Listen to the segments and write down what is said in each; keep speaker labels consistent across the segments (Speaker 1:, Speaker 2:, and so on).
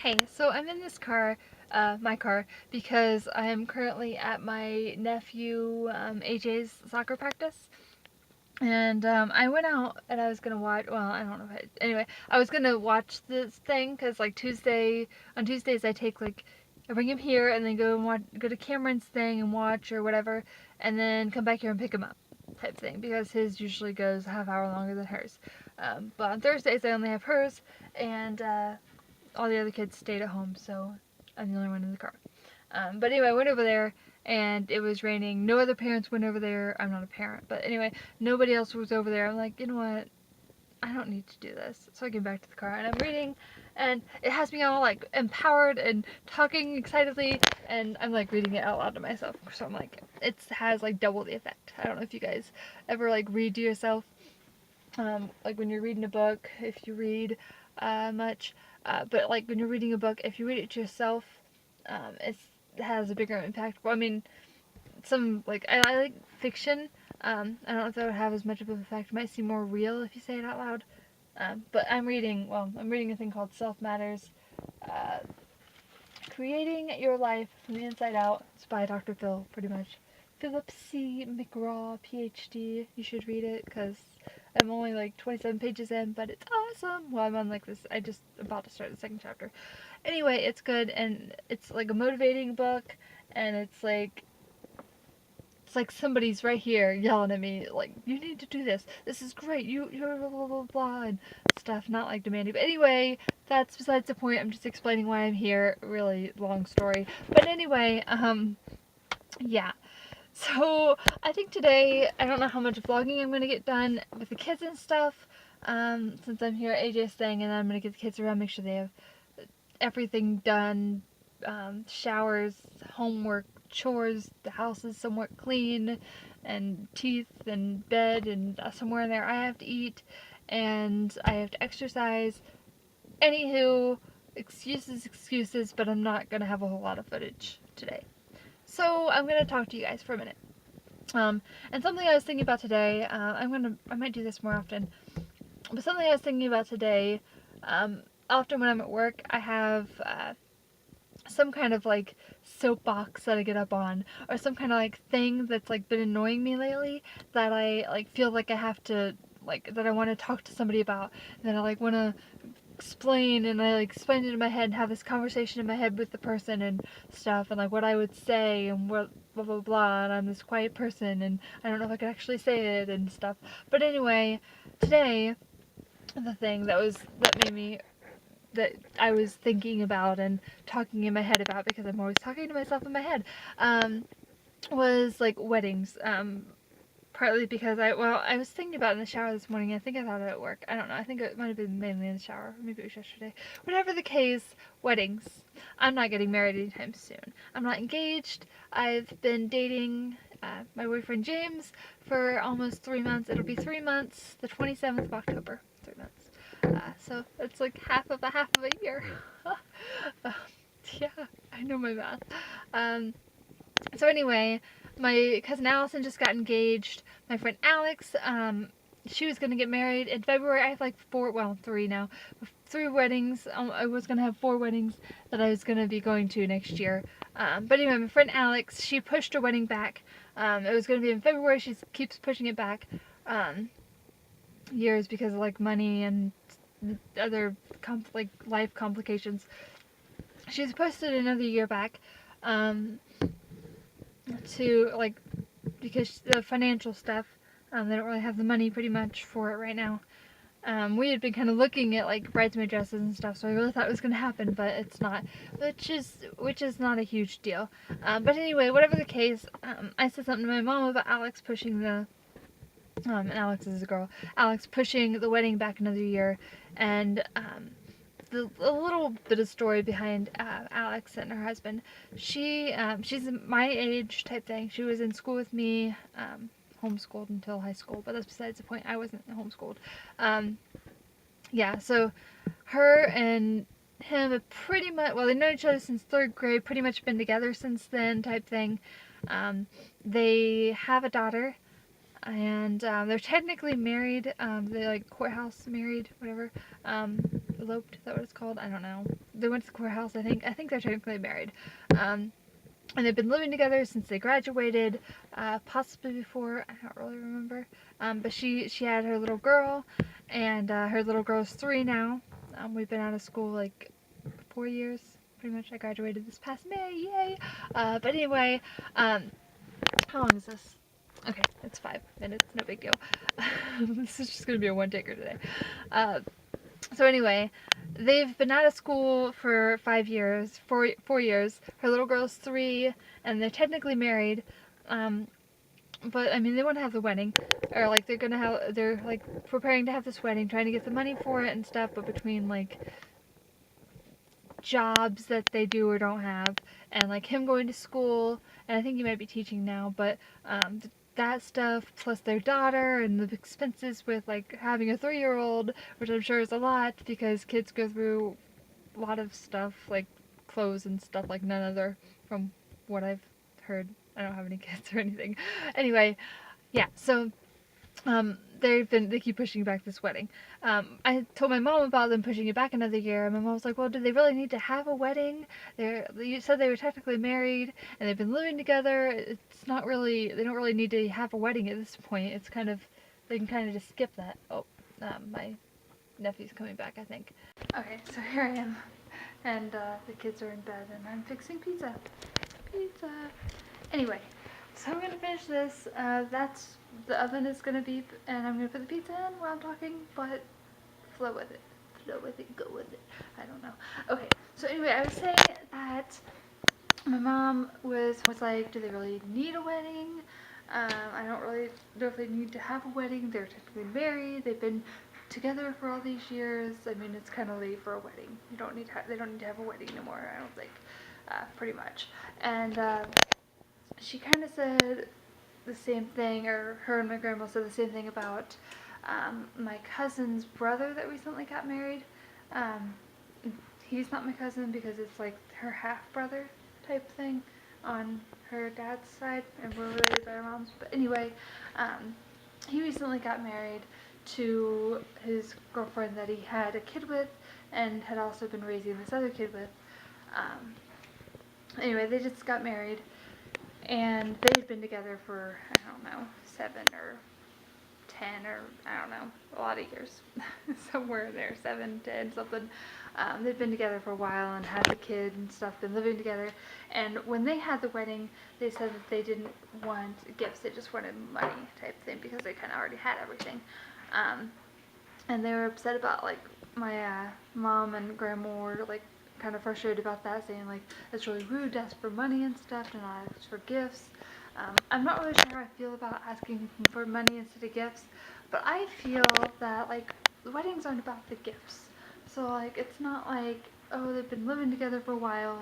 Speaker 1: Hey, so I'm in this car, my car, because I'm currently at my nephew AJ's soccer practice. And I went out and I was gonna watch. Well, I don't know if anyway, I was gonna watch this thing because like on Tuesdays I take I bring him here and then go to Cameron's thing and watch or whatever, and then come back here and pick him up, type thing, because his usually goes a half hour longer than hers. But on Thursdays I only have hers, and all the other kids stayed at home, so I'm the only one in the car. But anyway, I went over there and it was raining. No other parents went over there. I'm not a parent, but anyway, nobody else was over there. I'm like, you know what? I don't need to do this. So I get back to the car and I'm reading, and it has me all like empowered and talking excitedly, and I'm like reading it out loud to myself. So I'm like, it has like double the effect. I don't know if you guys ever like read to yourself, like when you're reading a book, if you read much, but like when you're reading a book, if you read it to yourself, it has a bigger impact. Well, I mean, some like I like fiction. I don't know if that would have as much of an effect. It might seem more real if you say it out loud. But I'm reading a thing called Self Matters, uh, Creating Your Life from the Inside Out. It's by Dr. Phil, pretty much. Philip C. McGraw, PhD. You should read it because I'm only like 27 pages in, but it's awesome. Well, I'm on like this. I just about to start the second chapter. Anyway, it's good, and it's like a motivating book, and it's like somebody's right here yelling at me, like, you need to do this. This is great. You're blah, blah, blah, blah, and stuff, not like demanding. But anyway, that's besides the point. I'm just explaining why I'm here. Really long story. But anyway, yeah. So, I think today, I don't know how much vlogging I'm going to get done with the kids and stuff, since I'm here at AJ's thing, and I'm going to get the kids around, make sure they have everything done, showers, homework, chores, the house is somewhat clean, and teeth, and bed, and somewhere in there I have to eat, and I have to exercise. Anywho, excuses, but I'm not gonna have a whole lot of footage today. So I'm gonna talk to you guys for a minute. And something I was thinking about today, I might do this more often, but something I was thinking about today, often when I'm at work, I have, some kind of like soapbox that I get up on, or some kind of like thing that's like been annoying me lately that I like feel like I have to like that I want to talk to somebody about, and that I like want to explain, and I like explain it in my head and have this conversation in my head with the person and stuff, and like what I would say and what blah blah blah, and I'm this quiet person and I don't know if I could actually say it and stuff. But anyway, today the thing that made me that I was thinking about and talking in my head about, because I'm always talking to myself in my head, was like weddings. Partly because I was thinking about it in the shower this morning. I think I thought of it at work. I don't know. I think it might have been mainly in the shower. Maybe it was yesterday. Whatever the case, weddings. I'm not getting married anytime soon. I'm not engaged. I've been dating my boyfriend James for almost 3 months. It'll be 3 months, the 27th of October. 3 months. So it's like half of a year. Yeah, I know my math. So anyway, my cousin Allison just got engaged. My friend Alex, she was gonna get married in February. I have like three now. 3 weddings. I was gonna have 4 weddings that I was gonna be going to next year. But anyway, my friend Alex, she pushed her wedding back. It was gonna be in February. She keeps pushing it back. Years because of like money and other like life complications. She's posted another year back, to like, because the financial stuff, they don't really have the money pretty much for it right now. We had been kind of looking at like bridesmaid dresses and stuff, so I really thought it was going to happen, but it's not, which is not a huge deal. But anyway, whatever the case, I said something to my mom about Alex pushing and Alex is a girl, Alex pushing the wedding back another year, and a little bit of story behind Alex and her husband. She's my age type thing. She was in school with me, homeschooled until high school, but that's besides the point. I wasn't homeschooled. Yeah, so her and him have pretty much, well, they know each other since 3rd grade, pretty much been together since then type thing. They have a daughter, and they're technically married. They like courthouse married, whatever. Eloped, is that what it's called? I don't know. they went to the courthouse. I think they're technically married. And they've been living together since they graduated, possibly before. I don't really remember. But she had her little girl, and her little girl's 3 now. We've been out of school like 4 years, pretty much. I graduated this past May, yay! But anyway, how long is this? Okay, it's 5 minutes, no big deal. This is just gonna be a one-taker today. So anyway, they've been out of school for 5 years, 4 years. Her little girl's 3, and they're technically married. But I mean, they want to have the wedding, or like they're like preparing to have this wedding, trying to get the money for it and stuff. But between like jobs that they do or don't have, and like him going to school, and I think he might be teaching now, but that stuff plus their daughter and the expenses with like having a 3-year-old, which I'm sure is a lot because kids go through a lot of stuff like clothes and stuff like none other, from what I've heard. I don't have any kids or anything. Anyway, yeah, so they keep pushing back this wedding. I told my mom about them pushing it back another year, and my mom was like, well, do they really need to have a wedding? You said they were technically married and they've been living together. It's not really, they don't really need to have a wedding at this point. It's kind of, they can kind of just skip that. Oh, my nephew's coming back, I think. Okay, so here I am, and the kids are in bed, and I'm fixing pizza. Anyway, so I'm gonna finish this. The oven is gonna beep, and I'm gonna put the pizza in while I'm talking, but flow with it. Flow with it, go with it. I don't know. Okay, so anyway, I was saying that my mom was like, do they really need a wedding? I don't really know if they need to have a wedding. They're technically married. They've been together for all these years. I mean, it's kind of late for a wedding. They don't need to have a wedding anymore, I don't think. Pretty much. And she kind of said the same thing, or her and my grandma said the same thing about my cousin's brother that recently got married. He's not my cousin because it's like her half-brother type thing on her dad's side, and we're related by our moms. But anyway, he recently got married to his girlfriend that he had a kid with and had also been raising this other kid with. Anyway, they just got married, and they'd been together for, I don't know, 7 or 10 or, I don't know, a lot of years. Somewhere there, 7, 10, something. They'd been together for a while and had the kid and stuff, been living together. And when they had the wedding, they said that they didn't want gifts, they just wanted money type thing because they kind of already had everything. And they were upset about, like, my mom and grandma were, like, kind of frustrated about that, saying, like, it's really rude to ask for money and stuff and not ask for gifts. I'm not really sure how I feel about asking for money instead of gifts, but I feel that, like, the weddings aren't about the gifts. So, like, it's not like, oh, they've been living together for a while,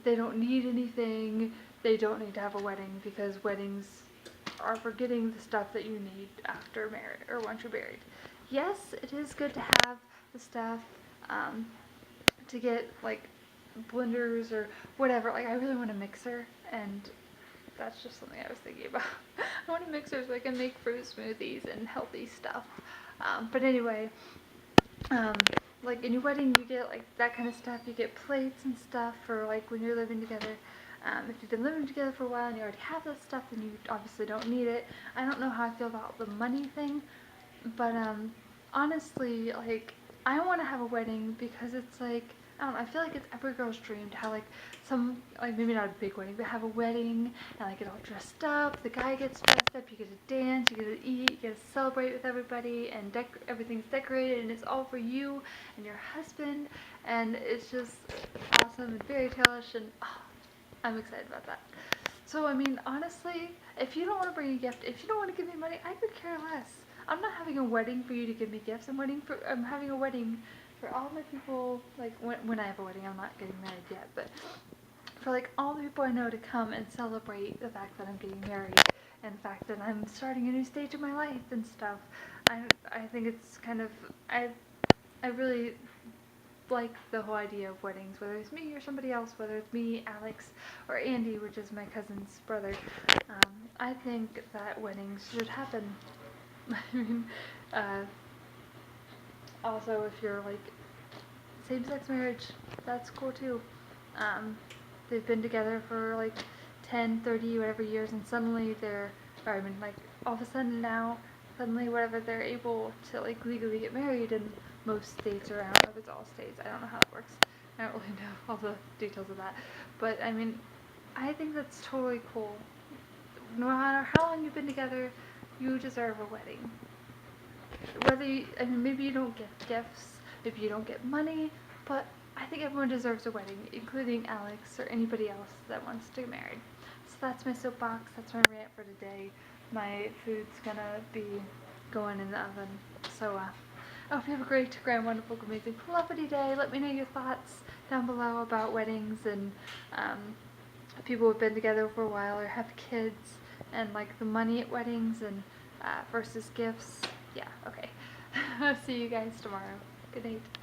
Speaker 1: they don't need anything, they don't need to have a wedding, because weddings are for getting the stuff that you need after marriage, or once you're married. Yes, it is good to have the stuff, to get, like, blenders or whatever. Like, I really want a mixer, and that's just something I was thinking about. I want a mixer so I can make fruit smoothies and healthy stuff. But anyway, like in your wedding you get like that kind of stuff. You get plates and stuff for like when you're living together. If you've been living together for a while and you already have that stuff, then you obviously don't need it. I don't know how I feel about the money thing, but honestly, like, I want to have a wedding because it's like, I don't know, I feel like it's every girl's dream to have like some, like, maybe not a big wedding, but have a wedding and like get all dressed up, the guy gets dressed up, you get to dance, you get to eat, you get to celebrate with everybody, and everything's decorated and it's all for you and your husband, and it's just awesome and fairy tale-ish, and I'm excited about that. So, I mean, honestly, if you don't want to bring a gift, if you don't want to give me money, I could care less. I'm not having a wedding for you to give me gifts. I'm having a wedding for all my people, like, when I have a wedding. I'm not getting married yet, but for, like, all the people I know to come and celebrate the fact that I'm getting married and the fact that I'm starting a new stage of my life and stuff. I think it's kind of, I really like the whole idea of weddings, whether it's me or somebody else, whether it's me, Alex, or Andy, which is my cousin's brother. I think that weddings should happen. I mean, also, if you're like same-sex marriage, that's cool too. They've been together for like 10, 30, whatever years, and suddenly like all of a sudden now, suddenly whatever, they're able to like legally get married in most states, or I don't know if it's all states, I don't know how it works. I don't really know all the details of that. But I mean, I think that's totally cool. No matter how long you've been together, you deserve a wedding. I mean, maybe you don't get gifts, maybe you don't get money, but I think everyone deserves a wedding, including Alex or anybody else that wants to get married. So that's my soapbox, that's my rant for today. My food's gonna be going in the oven. So, I hope you have a great, grand, wonderful, amazing, lovely day. Let me know your thoughts down below about weddings and people who've been together for a while or have kids, and like the money at weddings and versus gifts. Yeah, okay. I'll see you guys tomorrow. Good night.